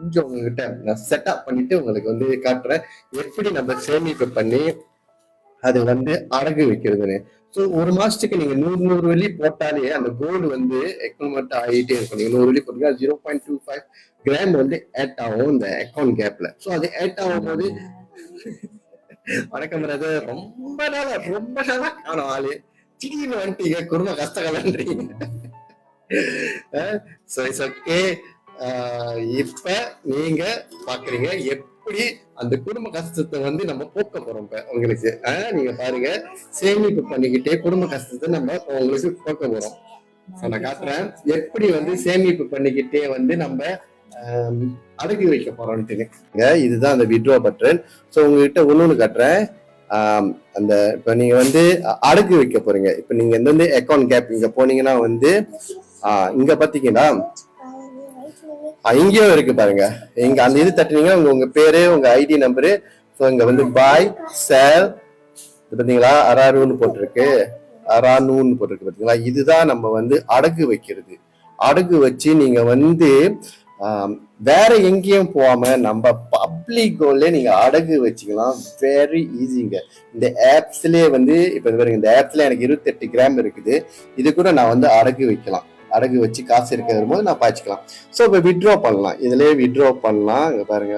கொஞ்சம் உங்ககிட்ட நான் செட்டப் பண்ணிட்டு உங்களுக்கு வந்து காட்டுறேன் எப்படி நம்ம சேமிப்பு பண்ணி அது வந்து அடகு வைக்கிறதுன்னு. ஸோ ஒரு மாசத்துக்கு நீங்க 100 வெள்ளி போட்டாலே அந்த கோல்டு வந்து எக்ஸ்பெரிமெண்ட் ஆகிட்டே இருக்கும். நீங்க 100 வெள்ளி போட்டீங்கன்னா 0.25 கிராம் வந்து ஆட் ஆகும் இந்த அக்கௌண்ட் கேப்ல. ஸோ அது ஆட் ஆகும் போது வணக்கம் பிரதர், ரொம்ப நாளா காணும் ஆளு, திடீர்னு வந்துட்டீங்க, குடும்ப கஷ்டகாலன்றீங்க. So it's okay. இப்ப நீங்க பாக்குறீங்க எப்படி அந்த குடும்ப கஷ்டத்தை வந்து நம்ம போக்க போறோம். இப்ப உங்களுக்கு நீங்க பாருங்க, சேமிப்பு பண்ணிக்கிட்டே குடும்ப கஷ்டத்தை நம்ம உங்களுக்கு போக்க போறோம். நான் காட்டுறேன் எப்படி வந்து சேமிப்பு பண்ணிக்கிட்டே வந்து நம்ம அடக்கி வைக்க போறோம்ட்டு. இதுதான் அந்த விட்ரோ பட்டன். ஸோ உங்ககிட்ட ஒண்ணு காட்டுறேன். அந்த இப்ப நீங்க வந்து அடகு வைக்க போறீங்க. இப்ப நீங்க எந்த அக்கௌண்ட் கேப் இங்க போனீங்கன்னா வந்து இங்க பாத்தீங்கன்னா இங்கேயும் இருக்கு பாருங்க. இங்க அந்த இது தட்டுனீங்கன்னா உங்க பேரு, உங்க ஐடி நம்பரு. ஸோ இங்க வந்து பாய் சேல் பாத்தீங்களா, அரானூன்னு போட்டிருக்கு, அரானூன்னு போட்டிருக்கு பாத்தீங்களா. இதுதான் நம்ம வந்து அடகு வைக்கிறது. அடகு வச்சு நீங்க வந்து வேற எங்கேயும் போகாம நம்ம பப்ளிக் கோல்ல நீங்க அடகு வச்சுக்கலாம். வெரி ஈஸிங்க. இந்த ஆப்ஸ்லயே வந்து இப்ப இந்த ஆப்ஸ்ல எனக்கு 28 கிராம் இருக்குது. இது கூட நான் வந்து அடகு வைக்கலாம். அடகு வச்சு காசு இருக்க வரும்போது நான் பாய்ச்சிக்கலாம். ஸோ இப்போ விட்ரா பண்ணலாம். இதுலயே விட்ரா பண்ணலாம். இங்க பாருங்க,